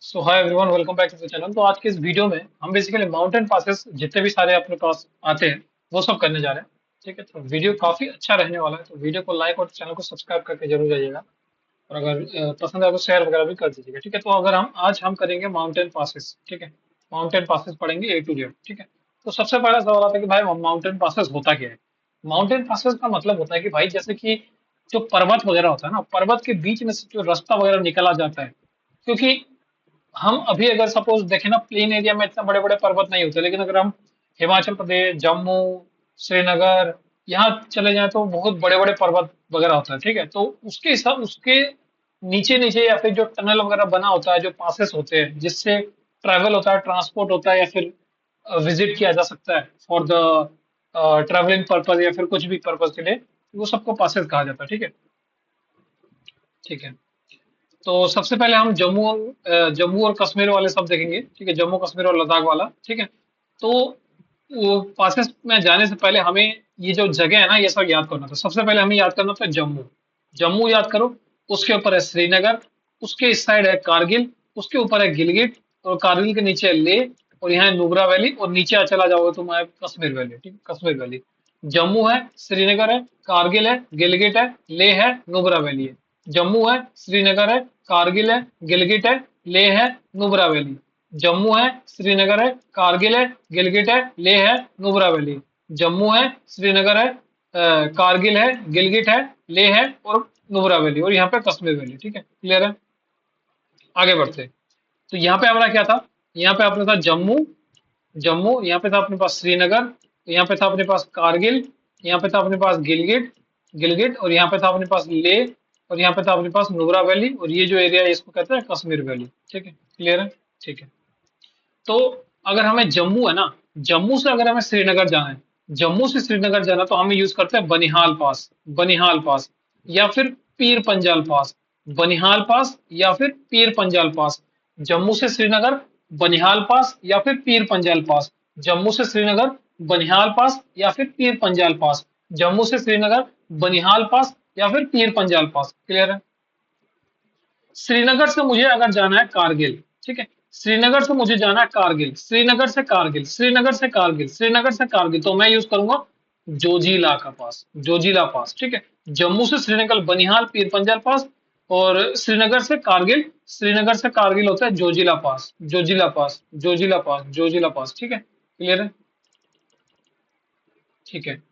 So hi everyone, welcome back to the channel. तो आज के इस वीडियो में हम बेसिकली माउंटेन पासेस जितने भी सारे अपने पास आते हैं वो सब करने जा रहे हैं। ठीक है, तो वीडियो काफी अच्छा रहने वाला है, तो वीडियो को लाइक और चैनल को सब्सक्राइब करके जरूर जाइएगा। और अगर पसंद आए तो शेयर वगैरह भी कर दीजिएगा। ठीक है, तो अगर हम करेंगे माउंटेन पासेस। ठीक है, माउंटेन पासेस पढ़ेंगे A to Z। ठीक है, तो सबसे पहला सवाल आता है कि भाई माउंटेन पासेस होता क्या है। माउंटेन पासेस का मतलब होता है कि भाई जैसे कि जो पर्वत वगैरह होता है ना, पर्वत के बीच में से जो रास्ता वगैरह निकला जाता है। क्योंकि हम अभी अगर सपोज देखें ना, प्लेन एरिया में इतना बड़े बड़े पर्वत नहीं होते, लेकिन अगर हम हिमाचल प्रदेश, जम्मू, श्रीनगर यहाँ चले जाएं तो बहुत बड़े बड़े पर्वत वगैरह होता है। ठीक है, तो उसके हिसाब उसके नीचे नीचे या फिर जो टनल वगैरह बना होता है, जो पासेस होते हैं जिससे ट्रैवल होता है, ट्रांसपोर्ट होता है, या फिर विजिट किया जा सकता है फॉर द ट्रैवलिंग पर्पज या फिर कुछ भी पर्पज के लिए, वो सबको पासेस कहा जाता है। ठीक है। ठीक है, तो सबसे पहले हम जम्मू और कश्मीर वाले सब देखेंगे। ठीक है, जम्मू कश्मीर और लद्दाख वाला। ठीक है, तो वो पासेस में जाने से पहले हमें ये जो जगह है ना, ये सब याद करना था। सबसे पहले हमें याद करना था जम्मू। जम्मू याद करो, उसके ऊपर है श्रीनगर, उसके इस साइड है कारगिल, उसके ऊपर है गिलगिट, और कारगिल के नीचे है लेह, और यहाँ है नुब्रा वैली, और नीचे चला जाओगे तो मैं कश्मीर वैली। ठीक है, कश्मीर वैली। जम्मू है, श्रीनगर है, कारगिल है, गिलगिट है, लेह है, नुब्रा वैली है। जम्मू है, श्रीनगर है, कारगिल है, गिलगिट है, लेह है, नुब्रा वैली। जम्मू है, श्रीनगर है, कारगिल है, गिलगिट है, लेह है, नुब्रा वैली। जम्मू है, श्रीनगर है, कारगिल है, गिलगिट है, लेह है, और नुब्रा वैली, और यहाँ पे कश्मीर वैली। ठीक है, क्लियर है। आगे बढ़ते हैं। तो यहाँ पे हमारा क्या था, यहाँ पे अपने था जम्मू। जम्मू, यहाँ पे था अपने पास श्रीनगर, यहाँ पे था अपने पास कारगिल, यहाँ पे था अपने पास गिलगिट गिलगिट और यहाँ पे था अपने पास लेह, और यहाँ पे था अपने पास नुब्रा वैली, और ये जो एरिया है इसको कहते हैं कश्मीर वैली। ठीक है, क्लियर है। ठीक है, तो अगर हमें जम्मू है ना, जम्मू से अगर हमें श्रीनगर जाना है, जम्मू से श्रीनगर जाना, तो हम यूज करते हैं बनिहाल पास। बनिहाल पास या फिर पीर पंजाल पास। बनिहाल पास या फिर पीर पंजाल पास। जम्मू से श्रीनगर, बनिहाल पास या फिर पीर पंजाल पास। जम्मू से श्रीनगर, बनिहाल पास या फिर पीर पंजाल पास। जम्मू से श्रीनगर, बनिहाल पास या फिर पीर पंजाल पास। क्लियर है। श्रीनगर से मुझे अगर जाना है कारगिल। ठीक है, श्रीनगर से मुझे जाना है कारगिल, श्रीनगर से कारगिल, श्रीनगर से कारगिल, श्रीनगर से कारगिल, तो मैं यूज करूंगा जोजिला का पास, जोजिला पास। ठीक है, जम्मू से श्रीनगर बनिहाल पीर पंजाल पास, और श्रीनगर से कारगिल, श्रीनगर से कारगिल होता है जोजिला पास, जोजिला पास, जोजिला पास, जोजिला पास। ठीक है, क्लियर है। ठीक है,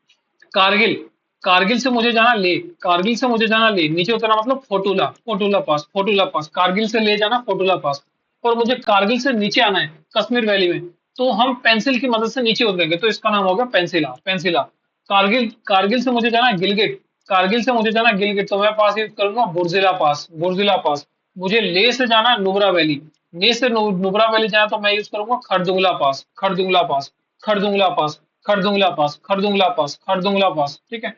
कारगिल, कारगिल से मुझे जाना ले, कारगिल से मुझे जाना ले, नीचे उतरना मतलब फोटूला, फोटूला पास, फोटूला पास, कारगिल से ले जाना फोटूला पास। और मुझे कारगिल से नीचे आना है कश्मीर वैली में, तो हम पेंसिल की मदद से नीचे उतरेंगे, तो इसका नाम होगा पेंसिला, पेंसिला। कारगिल, कारगिल से मुझे जाना है गिलगिट, कारगिल से मुझे जाना है गिलगिट, तो मैं पास यूज करूंगा बुर्जिला पास, बुर्जिला पास। मुझे ले से जाना है नुब्रा वैली, ले से नुब्रा वैली जाना, तो मैं यूज करूंगा खरदुंगला पास, खरदुंगला पास, खरदुंगला पास, खरदुंगला पास, खरदुंगला पास, खरदुंगला पास। ठीक है,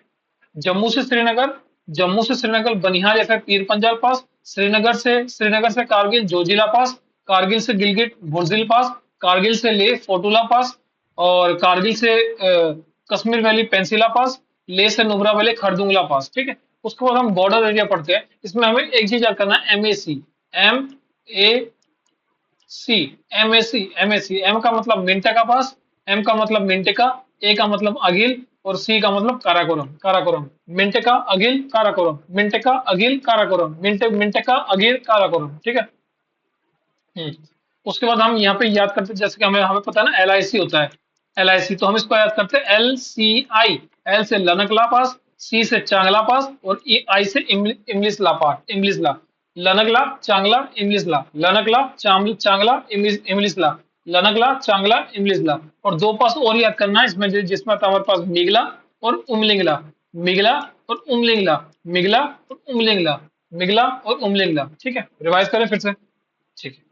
जम्मू से श्रीनगर, जम्मू से श्रीनगर बनिहाल या फिर पीर पंजाल पास। श्रीनगर से कारगिल जोजिला पास, कारगिल से गिलगिट बुर्जिल पास, कारगिल से लेह फोटुला पास, और कारगिल से कश्मीर वैली पेंसिला पास, लेह से नुब्रा वैली खरदुंगला पास। ठीक है, उसके बाद हम बॉर्डर एरिया पढ़ते हैं। इसमें हमें एक चीज याद करना है, MAC, MAC, MAC, MAC। M का मतलब मिंटा का पास, एम का मतलब मिंटिका, ए का मतलब अगिल, और सी का मतलब काराकोरम, काराकोरम। मिंटिका अगिल काराकोरम, मिंटिका अगिल काराकोरम, मिंटिका अगिल काराकोरम। ठीक है। हम्म, उसके बाद हम यहाँ पे याद करते हैं, जैसे कि हमें हमें पता है ना LIC होता है, LIC, तो हम इसको याद करते हैं LCI। एल से लनकला पास, सी से चांगला पास, और आई से इमलिस ला पास, इमलिस ला। लनकला चांगला इमलिस ला, लनकला चांगला इमलिस ला, लनकला चांगला इमलिस ला। और दो पास और याद करना है इसमें, जिसमें था हमारे पास मिगला और उमलिंगला, मिगला और उमलिंगला, मिगला और उमलिंगला, मिगला और उमलिंगला। ठीक है, रिवाइज करें फिर से। ठीक है,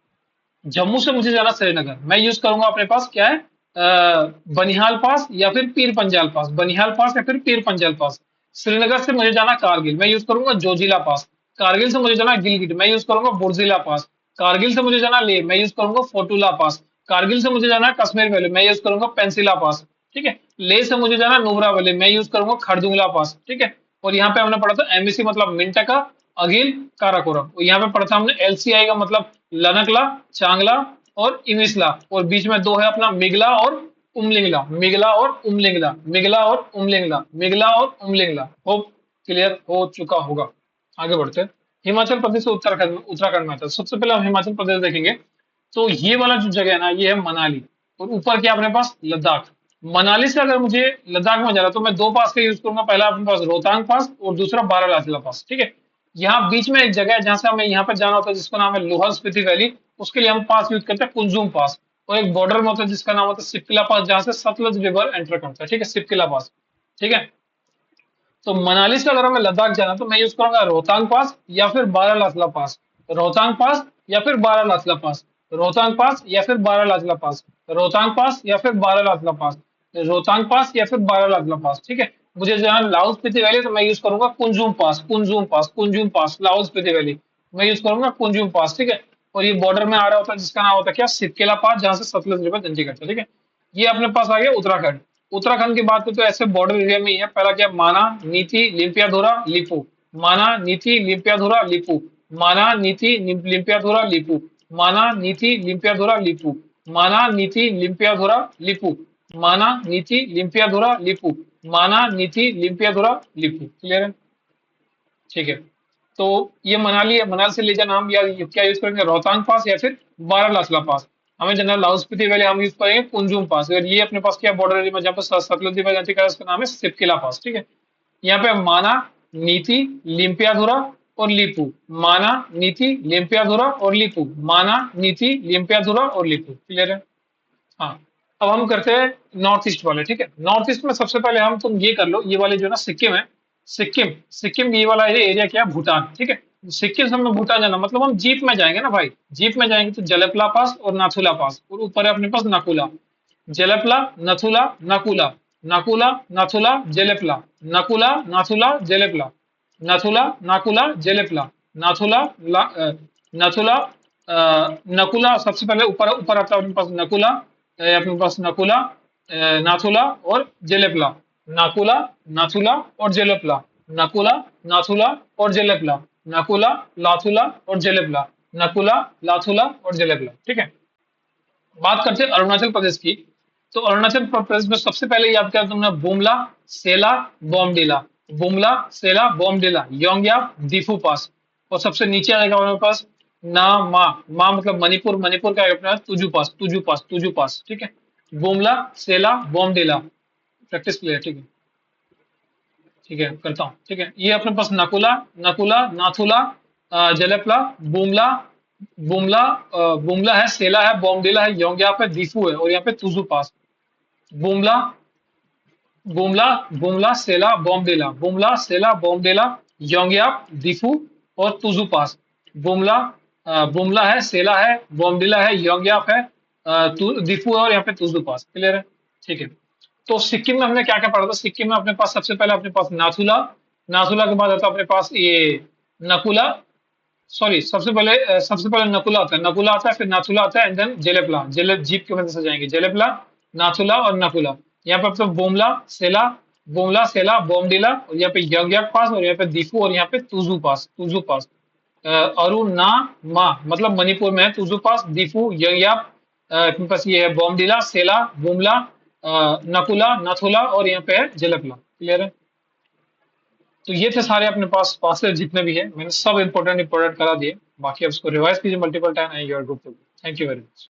जम्मू से मुझे जाना श्रीनगर, मैं यूज करूंगा अपने पास क्या है, बनिहाल पास या फिर पीर पंजाल पास, बनिहाल पास या फिर पीर पंजाल पास। श्रीनगर से मुझे जाना कारगिल, मैं यूज करूंगा जोजिला पास। कारगिल से मुझे जाना गिलगिट, मैं यूज करूंगा बुर्जिला पास। कारगिल से मुझे जाना लेह, मैं यूज करूंगा फोटुला पास। कारगिल से मुझे जाना कश्मीर वैली, मैं यूज करूंगा पेंसिला पास। ठीक है, लेह से मुझे जाना नुब्रा वैली, मैं यूज करूंगा खरदुंगला पास। ठीक है, और यहाँ पे हमने पढ़ा था MAC मतलब मिंटका, अगिल, काराकोरम। और यहाँ पे पढ़ा था हमने एलसीआई का मतलब लनकला, चांगला और इमिसला, और बीच में दो है अपना मिगला और उमलिंगला, मिगला और उमलिंगला, मिगला और उमलिंगला, मिगला और उमलिंगला। होप क्लियर हो चुका होगा। आगे बढ़ते हैं। हिमाचल प्रदेश और उत्तराखंड, उत्तराखंड में आता है। सबसे पहले हम हिमाचल प्रदेश देखेंगे। तो ये वाला जो जगह है ना, ये है मनाली, और ऊपर क्या अपने पास लद्दाख। मनाली से अगर मुझे लद्दाख में जाना, तो मैं दो पास का यूज करूंगा। पहला अपने पास रोहतांग पास और दूसरा बारालाचला पास। ठीक है। यहाँ बीच में एक जगह है जहां से हमें यहाँ पे जाना होता है, जिसका नाम है लोहर स्पीति वैली। उसके लिए हम पास यूज करते हैं कुंजुम पास। और एक बॉर्डर में होता है जिसका नाम होता है सिपकिला पास, जहां से सतलज रिवर एंटर करता है। ठीक है, सिपकिला पास। ठीक है। तो मनाली से अगर हमें लद्दाख जाना, तो मैं यूज करूंगा रोहतांग पास या फिर बारालाचला पास। रोहतांग पास या फिर बारालाचला पास। रोहतांग पास या फिर बारालाचला पास। रोहतांग पास या फिर बारालाचला पास। रोहतांग पास या फिर बारालाचला पास। ठीक है। मुझे जहाँ लाहौल स्पीति वैली, तो मैं यूज करूंगा कुंजुम पास, कुंजुम पास, कुंजुम पास, लाहौल स्पीति वैली। मैं यूज करूंगा कुंजुम पास। ठीक है। और ये बॉर्डर में आ रहा होता है जिसका नाम होता है क्या, सिपकेला पास, जहां से सतलज रिवर एंट्री करता है। ठीक है। ये अपने पास आ गया उत्तराखंड। उत्तराखंड की बात करें तो ऐसे बॉर्डर एरिया में ही है। पहला क्या, माना, नीति, लिम्पियाधुरा, लिपू। माना, नीति, लिम्पियाधुरा, लिपू। माना, नीति, लिम्पियाधुरा, लिपू। माना, नीति, लिम्पियाधुरा, लिपू। माना, नीति, लिम्पियाधुरा, लिपू। माना, नीति, लिम्पियाधुरा, लिपू। माना, नीति, लिम्पियाधुरा, लिपू। क्लियर है? ठीक है। तो ये मनाली है। मनाली से ले जाना हम या क्या यूज करेंगे, रोहतांग पास या फिर बारालाचला पास। हमें जनरल लाहौल स्पीति वैली हम यूज करेंगे कुंजुम पास। और ये अपने पास क्या बॉर्डर एरिया में जहाँ पर सतलज रिवर जाती है, उसका नाम है सिपकिला पास। ठीक है। यहाँ पे माना, नीति, लिम्पियाधुरा और लिपू। माना, नीति, लिम्पियाधुरा और लिपू। माना, नीति, लिम्पियाधुरा और लिपू। क्लियर है? हाँ। अब हम करते हैं नॉर्थ ईस्ट वाले। ठीक है। नॉर्थ ईस्ट में सबसे पहले हम, तुम ये कर लो, ये वाले जो है ना सिक्किम है। सिक्किम, सिक्किम ये वाला एरिया क्या है, भूटान। ठीक है। सिक्किम से हमें भूटान जाना, मतलब हम जीप में जाएंगे ना भाई। जीप में जाएंगे तो जलपला पास और नाथुला पास, और ऊपर है अपने पास नकुला। जलपला, नथुला, नकुला, नकुला, नाथुला, जलेपला, नकुला, नाथुला, जलेपला, नाथुला, नाकुला, जलेपला, नाथुला, नाथुला, नकुला। सबसे पहले ऊपर ऊपर आता है अपने पास नकुला, अपने पास नकुला, नाथुला और जेलेपला। नाकुला, नाथुला और जेलेपला। नकुला, नाथुला और जेलेपला। नकुला, लाथुला और जेलेपला। नकुला, लाथुला और जेलेपला। ठीक है। बात करते हैं अरुणाचल प्रदेश की। तो अरुणाचल प्रदेश में सबसे पहले याद किया तुमने बुमला, सेला, बॉमडिला। बुमला, सेला, बॉमडिला, योंगयाप, दीफू पास। और सबसे नीचे आएगा हमारे पास ना, मा मतलब मणिपुर, मणिपुर का अपने पास तुजू पास, तुजू पास, तुजू पास। ठीक है। बुमला, सेला, बॉमडिला। Practice clear? ठीक है। ठीक है, करता हूँ। ठीक है। ये अपने पास नकुला, नकुला, नाथुला, जलेपला, बुमला, बुमला, बुमला है, सेला है, बॉमडिला है, योंग्याप है, दीफू है, और यहाँ पे तुजू पास। बुमला, बुमला, बुमला, सेला, बॉमडिला, बुमला, सेला, बॉमडिला, योंग्याप, दीफू और तुजू पास। बुमला, बुमला है, सेला है, बॉमडिला है, योंग्याप है, दीफू है, और यहाँ पे तुजू पास। क्लियर है? ठीक है। तो सिक्किम में हमने क्या क्या पढ़ा था। सिक्किम में अपने पास सबसे पहले अपने पास नाथुला, नाथुला के बाद आता है अपने पास ये नकुला, सॉरी सबसे पहले नकुला आता है, नकुला आता है, फिर नाथुला आता है, एंड देन जेलेपला। जेले जीप की मदद से जाएंगे, जेलेपला, नाथुला और नकुला। यहाँ पे मतलब बोमला, सेला, बोमला, सेला, बोमडिला, और यहाँ पे यंगयाक पास, और यहाँ पे दीफू, और यहाँ पे तुजू पास, तुजू पास। अरुणा, मा मतलब मणिपुर में है, तुजू पास, दीफू, यंगयाक, अपने पास ये है बॉमडिला, सेला, बुमला, नकुला, नाथुला, और यहाँ पे है जेलेपला। क्लियर है? तो ये थे सारे अपने पास पासेज जितने भी है, मैंने सब इंपॉर्टेंट इंपॉर्टेंट करा दिए। बाकी अब इसको रिवाइज कीजिए multiple time and you are good to go. Thank you very much.